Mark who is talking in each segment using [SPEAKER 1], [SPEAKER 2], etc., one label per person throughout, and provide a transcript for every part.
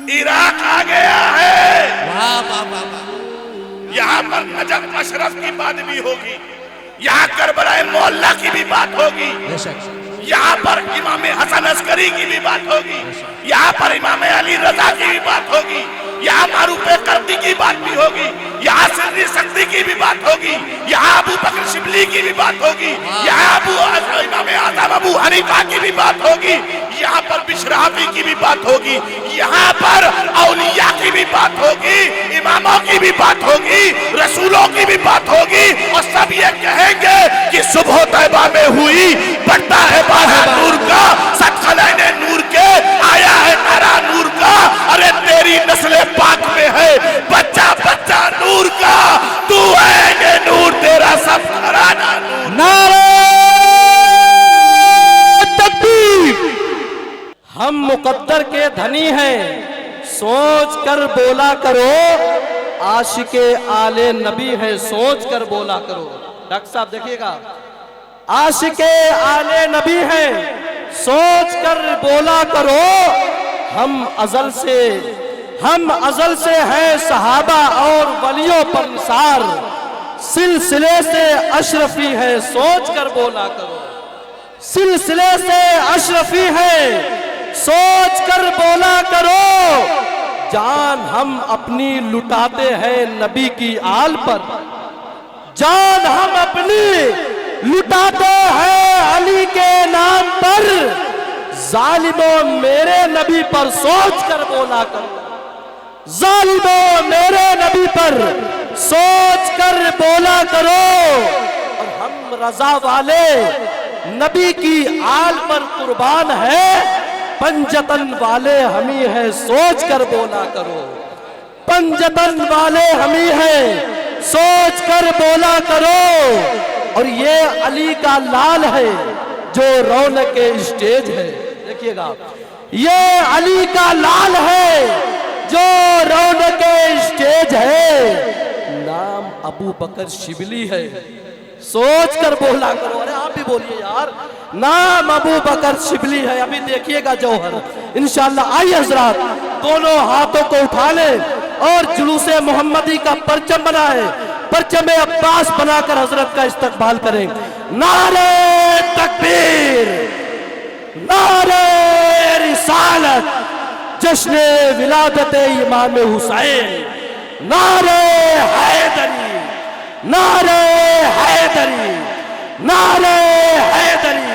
[SPEAKER 1] Iraq आ गया है।
[SPEAKER 2] वाह वाह वाह वाह।
[SPEAKER 1] यहाँ पर नजफ अशरफ की बात भी होगी, यहाँ करबला मोहल्ला की भी बात होगी, यहाँ पर इमाम हसन अस्करी की भी बात होगी, यहाँ पर इमाम अली रजा की भी बात होगी, यहाँ मारूफ कर्दी की बात भी होगी, यहाँ सिर्री शक्ति की भी बात होगी, यहाँ अबू बकर शिबली की भी बात होगी, यहाँ इमाम आजम अबू हनीफा की भी बात होगी, यहाँ पर बिशराफी की भी बात होगी, यहाँ पर औलिया की भी बात होगी, इमामों की भी बात होगी, रसूलों की भी बात होगी। और सब ये कहेंगे कि सुबह तैबा में हुई, बढ़ता है बाहर नूर का, सतखलैने नूर के आया है तारा नूर का। अरे तेरी नस्ल पाक में है बच्चा बच्चा नूर का, तू है ये नूर, तेरा सब घराना नूर।
[SPEAKER 3] नारे तकबीर। हम मुकद्दर के धनी हैं, सोच कर बोला करो, आशिके आले नबी है, सोच कर बोला करो। डॉक्टर साहब देखिएगा, आशिके आले नबी है, सोच कर बोला करो। हम अजल से हैं सहाबा और वलियों पर निसार, सिलसिले से अशरफी है, सोच कर बोला करो। सिलसिले से अशरफी है, सोच कर बोला करो। जान हम अपनी लुटाते हैं नबी की आल पर, जान हम अपनी लुटाते हैं अली के नाम पर। जालिमों मेरे नबी पर सोच कर बोला करो, जालिमों मेरे नबी पर सोच कर बोला करो। और हम रजा वाले नबी की आल पर कुर्बान है, पंजतन वाले हम ही हैं, सोच कर बोला करो। पंजतन वाले हम ही हैं, सोच कर बोला करो। और ये अली का लाल है जो रौनक के स्टेज है। देखिएगा, ये अली का लाल है जो रौनक के स्टेज है। नाम अबू बकर शिबली है, सोच कर बोला करो। अरे आप भी बोलिए यार, नाम अबू बकर शिबली है। अभी देखिएगा जौहर इंशाअल्लाह। आइए हजरात, दोनों हाथों को उठा लें और जुलूसे मोहम्मदी का परचम बनाए, परचम अब्बास बनाकर हजरत का इस्तकबाल करें। नारे तकबीर, नारे रिसालत, जश्न विलादत इमाम हुसैन, नारे हैदरी, नारे हैदरी, नारे हैदरी।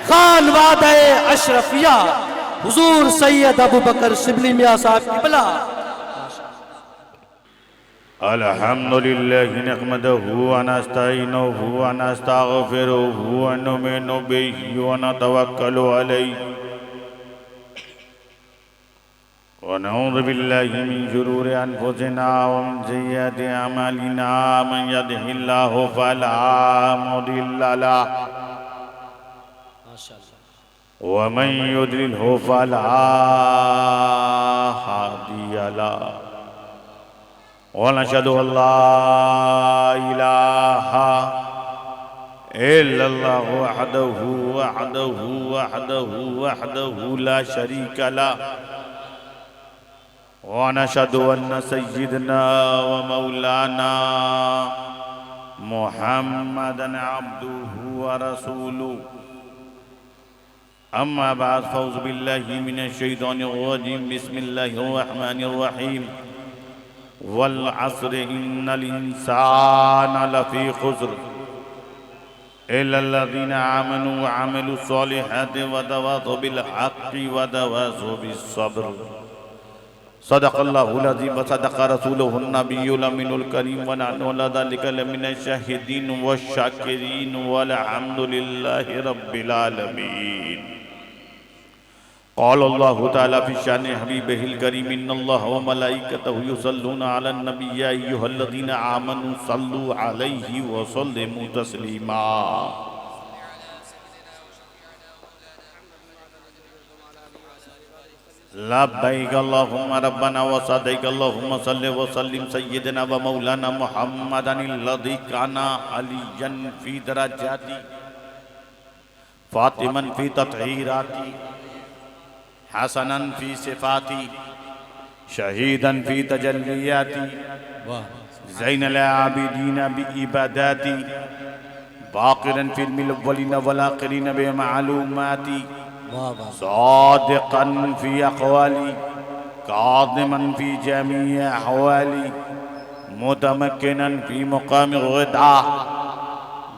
[SPEAKER 3] खान वादे अशरफिया हुजूर सैयद अबू बकर शिबली मियां साहब क़िबला।
[SPEAKER 4] अल्हम्दुलिल्लाहि नहमदहु व नस्तईनुहु व नस्तगफिरुहु व नुमिनु बिही व नतवक्कलु अलैहि व नऊज़ु बिल्लाहि मिन शुरूरि अनफुसिना व मिन सय्यिआति अमालिना। मन यहदिहिल्लाहु फला मुदिल्ल लहु व मन युद्लिल्हु फला हादिय लहु। व नशहदु अल्ला इलाहा इल्लल्लाहु वहदहु वहदहु वहदहु वहदहु ला शरीका लहु। व नशहदु अन्न सय्यिदना व मौलाना मुहम्मदन अब्दुहु व रसूलुहु। अम्मा बाद फौज़ु बिल्लाहि मिनश शैतानिर रजीम। बिस्मिल्लाहिर रहमानिर रहीम। वल अस्र इन्नल इंसाना लफी खुस्र इल्लल्लज़ीना आमनू व अमिलुस सॉलिहाति व तवासौ बिल हक़्क़ि व तवासौ बिस सब्र। सदक़ल्लाहुल अज़ीम व सदक़ रसूलुहुन नबियुल अमीनुल करीम व नहनु अला ज़ालिका लमिनश शाहिदीन व शाकिरीन वल्हम्दुलिल्लाहि रब्बिल आलमीन। क़ाल अल्लाहु तआला फ़ी शानि हबीबिहिल करीम इन्नल्लाह व मलाइकतहु युसल्लूना अलन नबी या अय्युहल्लज़ीना आमनू सल्लू अलैहि व सल्लिमू तस्लीमा। लब्बैक अल्लाहुम्मा रब्बना व सदैक अल्लाहुम्मा सल्लि व सल्लिम सय्यिदना व मौलाना मुहम्मदनिल्लज़ी काना अलिय्यन फ़ी दरजाती फातिमन फ़ी तत्हीराती हसनन फ़ी सिफ़ाती शहीदन फी तजल्लियाती
[SPEAKER 2] वाह
[SPEAKER 4] ज़ैनल आबिदीन बिइबादाती बाक़िरन फिल मिलव्वलिन वल आखिरीन बिमालूमाती
[SPEAKER 2] वाह वाह
[SPEAKER 4] सादिक़न फी अक़वाली काज़िमन फी जमीई अहवाली मुतमक्किनन फी मुक़ाम ग़िदा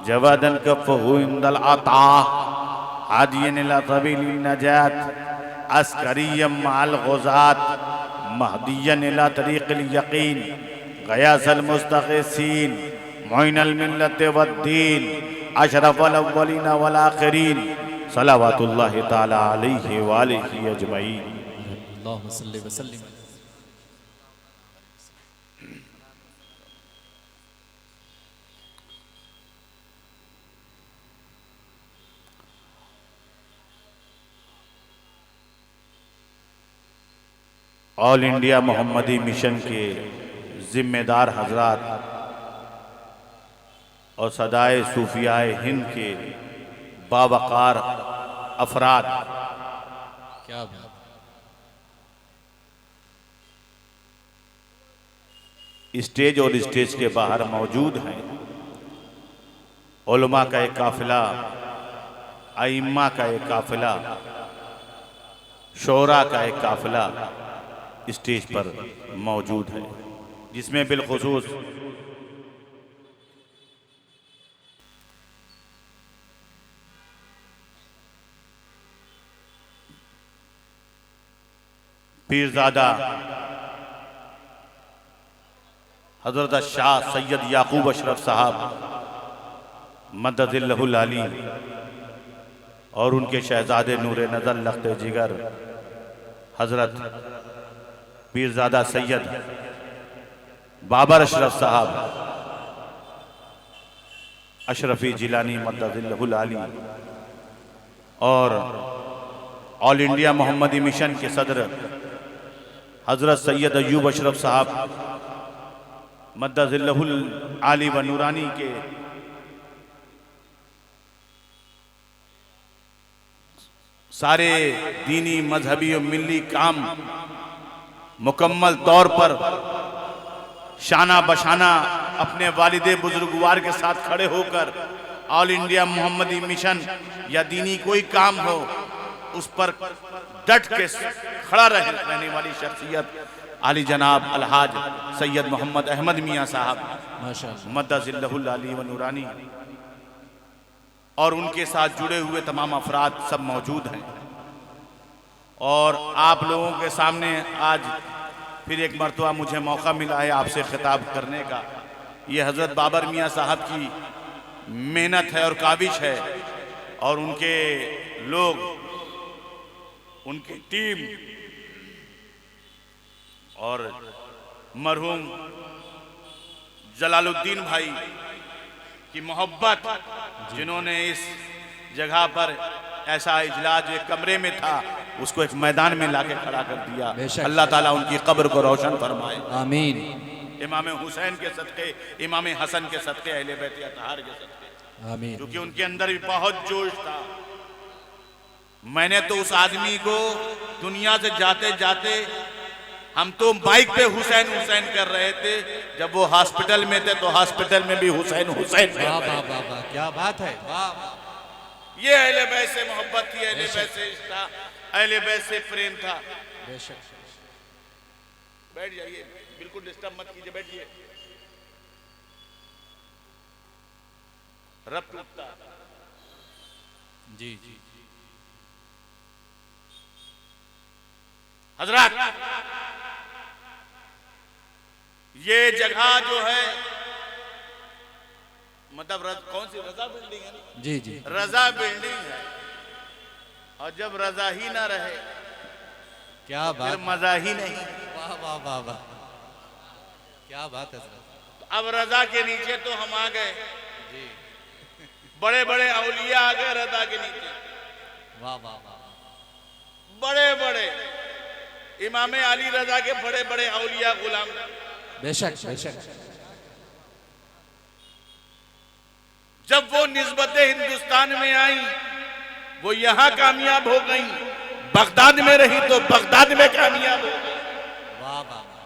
[SPEAKER 4] जवादन कफ़हु इंदल अता हादियन इला सबीलिन नजात अस्करियम मअल ग़ुज़ात महदियन इला तरीक़िल यक़ीन ग़यासल मुस्तग़ीसीन मुइनल मिल्लत वद्दीन अशरफल अव्वलीन वल आखिरीन सलावतुल्लाहि तआला अलैहि व आलिहि अजमईन।
[SPEAKER 2] अल्लाहुम्मा सल्लि व सल्लिम।
[SPEAKER 4] ऑल इंडिया मोहम्मदी मिशन के जिम्मेदार हजरात और सदाए सूफियाए हिंद के बावकार अफराद,
[SPEAKER 2] क्या बात।
[SPEAKER 4] स्टेज और स्टेज के बाहर मौजूद हैं, उलमा का एक काफिला, आइम्मा का एक काफिला, शोरा का एक काफिला स्टेज पर मौजूद है, जिसमें बिलखुसूस पीरजादा हजरत शाह सैयद याकूब अशरफ साहब मददिल्लहुल आली और उनके शहजादे नूरे नजर लख्ते जिगर हजरत पीरजादा सैयद बाबर अशरफ साहब अशरफी जिलानी मददिल्लहुल आली और ऑल इंडिया मोहम्मदी मिशन के सदर हजरत सैयद अयूब अशरफ साहब मद्दज़िल्लहुल आली व नूरानी के सारे दीनी मजहबी और मिल्ली काम मुकम्मल तौर पर शाना बशाना अपने वालिदे बुजुर्गवार के साथ खड़े होकर ऑल इंडिया मोहम्मदी मिशन या दीनी कोई काम हो उस पर डट के खड़ा रहने वाली शख्सियत आली जनाब अलहाज सैयद मोहम्मद अहमद मियाँ साहब
[SPEAKER 2] माशाअल्लाह
[SPEAKER 4] मद्दज़िल्लहुल आली व नूरानी और उनके साथ जुड़े हुए तमाम अफराद सब मौजूद हैं। और आप लोगों के सामने आज फिर एक मरतबा मुझे मौका मिला है आपसे खिताब करने का। ये हज़रत बाबर मियाँ साहब की मेहनत है और काविश है और उनके लोग, उनकी टीम और मरहूम जलालुद्दीन भाई की मोहब्बत, जिन्होंने इस जगह पर ऐसा इजलास जो एक कमरे में था उसको एक मैदान में लाके खड़ा कर दिया। अल्लाह ताला उनकी कब्र को रोशन फरमाए,
[SPEAKER 2] आमीन।
[SPEAKER 4] इमाम हुसैन के सदके, इमाम हसन के सदके, अहले बैत अतहार के सदके,
[SPEAKER 2] आमीन।
[SPEAKER 4] क्योंकि उनके अंदर भी बहुत जोश था। मैंने तो उस आदमी को दुनिया से जाते जाते, हम तो बाइक पे हुसैन हुसैन कर रहे थे, जब वो हॉस्पिटल में थे तो हॉस्पिटल में भी हुसैन हुसैन कर
[SPEAKER 2] वाह
[SPEAKER 4] रहे
[SPEAKER 2] वाह
[SPEAKER 4] थे।
[SPEAKER 2] वाह वाह, क्या बात है। वाह
[SPEAKER 4] ये अहले बैत से मोहब्बत थी, अहले बैत से इश्क, अहले बैत से प्रेम था।
[SPEAKER 2] बेशक।
[SPEAKER 4] बैठ जाइए, बिल्कुल डिस्टर्ब मत कीजिए, बैठिए। रब टूटता
[SPEAKER 2] जी जी
[SPEAKER 4] हजरत, ये जगह जो है मतलब कौन सी रजा बिल्डिंग है ना?
[SPEAKER 2] जी जी
[SPEAKER 4] रजा बिल्डिंग है, और जब रजा ही ना रहे
[SPEAKER 2] क्या
[SPEAKER 4] फिर
[SPEAKER 2] बात।
[SPEAKER 4] मजा ही नहीं।
[SPEAKER 2] वाह वाह वाह वाह, क्या बात है।
[SPEAKER 4] अब रजा के नीचे तो हम आ गए,
[SPEAKER 2] जी
[SPEAKER 4] बड़े बड़े औलिया आ गए रजा के नीचे,
[SPEAKER 2] वाह वाह वाह,
[SPEAKER 4] बड़े बड़े इमाम अली रजा के बड़े बड़े औलिया गुलाम।
[SPEAKER 2] बेशक बेशक।
[SPEAKER 4] जब वो निस्बतें हिंदुस्तान में आई, वो यहाँ कामयाब हो गई, बगदाद में रही तो बगदाद में कामयाब हो गई।
[SPEAKER 2] वाह वाह वाह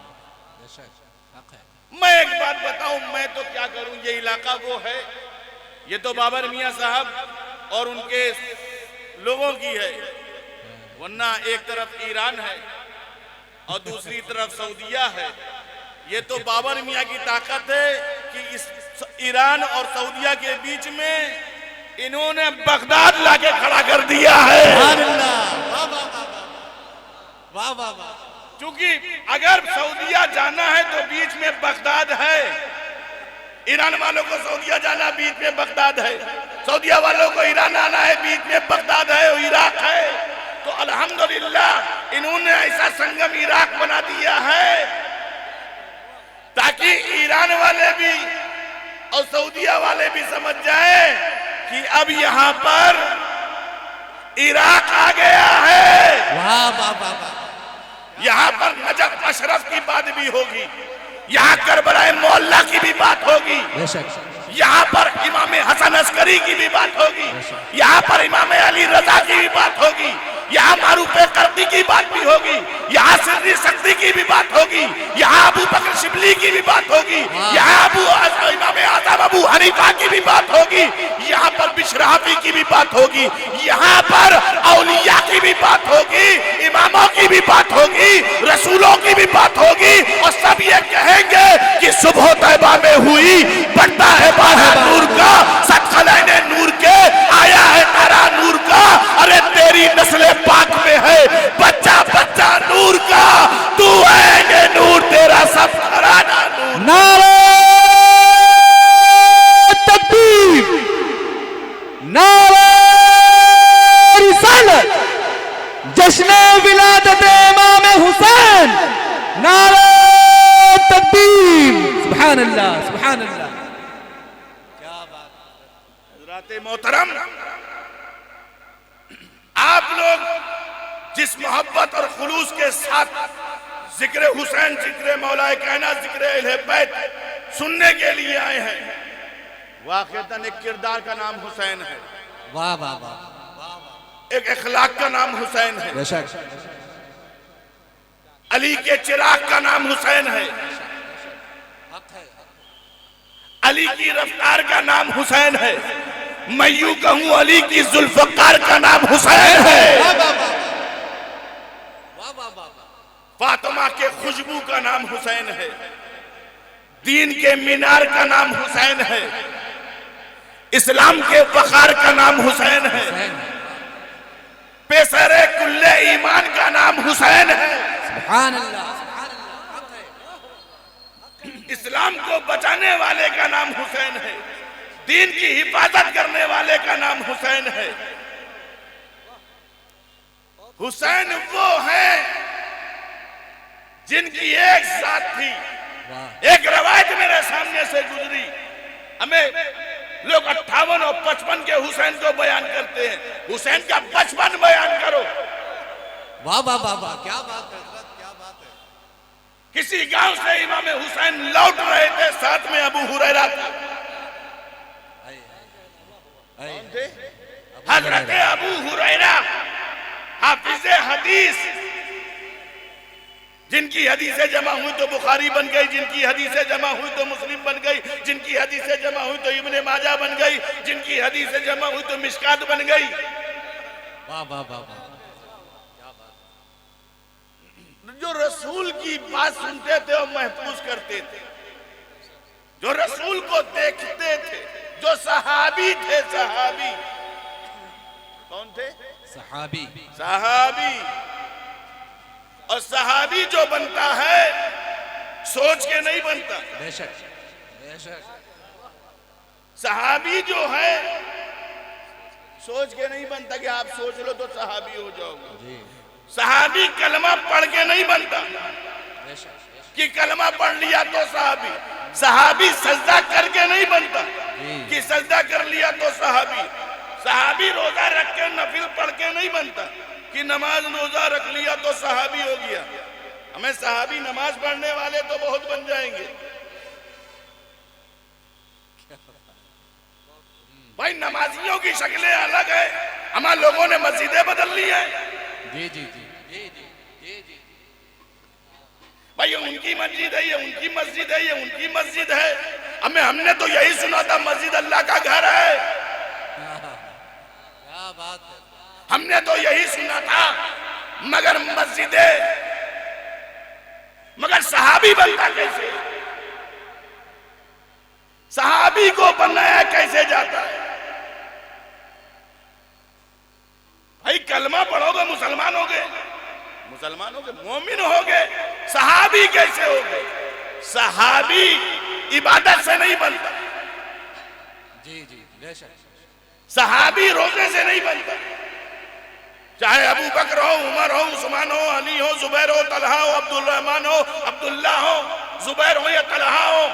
[SPEAKER 2] बेशक हक है।
[SPEAKER 1] मैं एक बात बताऊं, मैं तो क्या करूं, ये इलाका वो है, ये तो बाबर मियां साहब और उनके लोगों की है, वरना एक तरफ ईरान है और दूसरी तरफ सऊदीया है। ये तो बाबर मियां की ताकत है कि इस ईरान और सऊदीया के बीच में इन्होंने बगदाद लाके खड़ा कर दिया है।
[SPEAKER 2] वाह वाह वाह।
[SPEAKER 1] क्योंकि अगर सऊदीया जाना है तो बीच में बगदाद है, ईरान वालों को सऊदीया जाना बीच में बगदाद है, सऊदीया वालों को ईरान आना है बीच में बगदाद है और इराक है। तो अल्हम्दुलिल्लाह इन्होंने ऐसा संगम इराक बना दिया है ताकि ईरान वाले भी और सऊदीया वाले भी समझ जाए कि अब यहाँ पर इराक आ गया है।
[SPEAKER 2] वाह वाह वाह।
[SPEAKER 1] यहाँ पर नजफ अशरफ की बात भी होगी, यहाँ करबलाए मोहल्ला की भी बात होगी, यहाँ पर इमाम हसन अस्करी की भी बात होगी, यहाँ पर इमाम अली रजा की भी बात होगी, यहाँ मारूफ करदी की बात भी होगी, यहाँ सिर्री शक्ति की भी बात होगी, यहाँ अबू बकर शिबली की भी बात होगी, यहाँ इमाम आजम अबू हनीफा की भी बात होगी, यहाँ पर बिशराफी की भी बात होगी, यहाँ पर औलिया की भी बात होगी, इमामों की भी बात होगी, रसूलों की भी बात होगी। और सब ये कहेंगे कि सुबह तैबा में हुई बढ़ता है बाहर नूर का, सतखलैने नूर के आया है तारा नूर का। अरे तेरी नस्ल पाक में है बच्चा बच्चा नूर का, तू आएंगे नूर तेरा सब घराना नूर।
[SPEAKER 3] नारे तकबीर, नारे रिसालत, जश्न विलादत इमाम हुसैन, नारे तकबीर। सुभान अल्लाह सुभान अल्लाह।
[SPEAKER 2] क्या बात।
[SPEAKER 1] हज़रात मोहतरम, आप लोग जिस मोहब्बत और खुलूस के साथ जिक्र हुसैन, जिक्र मौलाए कायनात, जिक्र अहले बैत सुनने के लिए आए हैं, वाक़ईतन एक किरदार का नाम हुसैन है,
[SPEAKER 2] वाह वाह वाह।
[SPEAKER 1] एक अखलाक का नाम हुसैन है,
[SPEAKER 3] बेशक
[SPEAKER 1] अली के चिराग का नाम हुसैन है,
[SPEAKER 2] हक है।
[SPEAKER 1] अली की रफ्तार का नाम हुसैन है, मैं यूं कहूं अली की जुल्फकार का नाम हुसैन है,
[SPEAKER 2] वाह वाह वाह।
[SPEAKER 1] फातिमा के खुशबू का नाम हुसैन है, दीन के मीनार का नाम हुसैन है, इस्लाम के वकार का नाम हुसैन है, पेसरे कुल्ले ईमान का नाम हुसैन है,
[SPEAKER 2] सुभान अल्लाह।
[SPEAKER 1] इस्लाम को बचाने वाले का नाम हुसैन है, दीन की हिफाजत करने वाले का नाम हुसैन है। हुसैन वो है जिनकी एक जात थी। एक रवायत मेरे सामने से गुजरी, हमें लोग 58 और 55 के हुसैन को बयान करते हैं, हुसैन का 55 बयान करो।
[SPEAKER 2] वाह वाह वाह वाह। क्या बात है, क्या बात है।
[SPEAKER 1] किसी गांव से इमाम हुसैन लौट रहे थे, साथ में अबू हुरैरा था। कौन थे? हजरत अबू हुरैरा, हाफिज़े हदीस, जिनकी हदीसें जमा हुई तो बुखारी बन गई, जिनकी हदीसें जमा हुई तो मुस्लिम बन गई, जिनकी हदीसें जमा हुई तो इब्ने माजा बन गई, जिनकी हदीसें जमा हुई तो मिशकात बन गई।
[SPEAKER 2] वाह वाह वाह।
[SPEAKER 1] जो रसूल की बात सुनते थे और महफूज करते थे, जो रसूल को देखते थे, जो सहाबी थे, सहाबी कौन थे?
[SPEAKER 2] सहाबी।
[SPEAKER 1] सहाबी। और सहाबी जो बनता है सोच के नहीं बनता।
[SPEAKER 2] बेशक बेशक।
[SPEAKER 1] सहाबी जो है सोच के नहीं बनता कि आप सोच लो तो सहाबी हो जाओगे। सहाबी कलमा पढ़ के नहीं बनता कि कलमा पढ़ लिया तो सहाबी। सहाबी सजदा करके नहीं बनता कि सजदा कर लिया तो सहाबी। सहाबी रोजा रख के नफिल पढ़ के नहीं बनता कि नमाज रोजा रख लिया तो सहाबी हो गया। हमें सहाबी नमाज पढ़ने वाले तो बहुत बन जाएंगे भाई। नमाजियों की शक्लें अलग है, हमारे लोगों ने मस्जिदें बदल ली हैं।
[SPEAKER 2] जी जी जी जी जी जी जी।
[SPEAKER 1] भाई भाई ये उनकी मस्जिद है, ये उनकी मस्जिद है, ये उनकी मस्जिद है। हमने तो यही सुना था मस्जिद अल्लाह का घर है।
[SPEAKER 2] क्या बात है।
[SPEAKER 1] हमने तो यही सुना था, मगर मस्जिदें, मगर सहाबी बनता कैसे? सहाबी को बनाया कैसे जाता है? भाई कलमा पढ़ोगे मुसलमान हो गए, मुसलमान हो गए, मोमिन हो गए, सहाबी कैसे हो गए? सहाबी इबादत से नहीं बनता।
[SPEAKER 2] जी जी बेशक।
[SPEAKER 1] सहाबी रोजे से नहीं बनता। चाहे अबू बकर हो, उमर हो, उस्मान हो, अली हो, जुबैर हो, तलहा हो, अब्दुल रहमान हो, अब्दुल्ला हो, जुबैर हो या तलहा हो,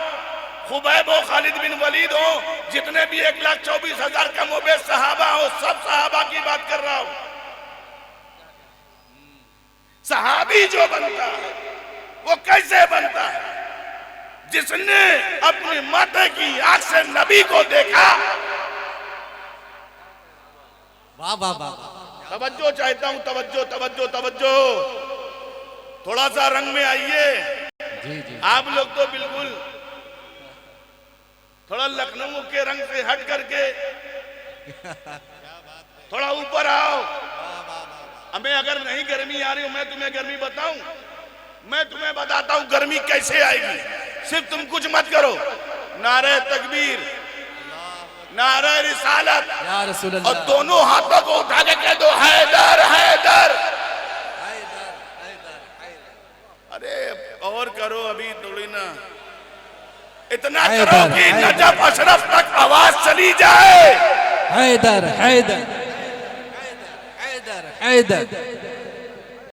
[SPEAKER 1] खुबैब हो, खालिद बिन वलीद हो, जितने भी 1,24,000 कमोबेश सहाबा हो, सब सहाबा की बात कर रहा हूं। सहाबी जो बनता है वो कैसे बनता है? जिसने अपनी माता की आंख से नबी को देखा।
[SPEAKER 2] वाह वाह वाह।
[SPEAKER 1] तवज्जो चाहता हूं, तवज्जो तवज्जो तवज्जो। थोड़ा सा रंग में आइए।
[SPEAKER 2] जी जी।
[SPEAKER 1] आप लोग तो बिल्कुल थोड़ा लखनऊ के रंग से हट करके थोड़ा ऊपर आओ। हमें अगर नहीं गर्मी आ रही हो, मैं तुम्हें गर्मी बताऊं? मैं तुम्हें बताता हूं गर्मी कैसे आएगी। सिर्फ तुम कुछ मत करो, नारे तकबीर, नारे रिसालत
[SPEAKER 2] या रसूल अल्लाह,
[SPEAKER 1] और दोनों हाथों को उठा के कह दो हैदर हैदर। अरे और करो, अभी थोड़ी ना, इतना करो कि नजफ अशरफ तक आवाज चली जाए।
[SPEAKER 2] हैदर हैदर हैदर हैदर।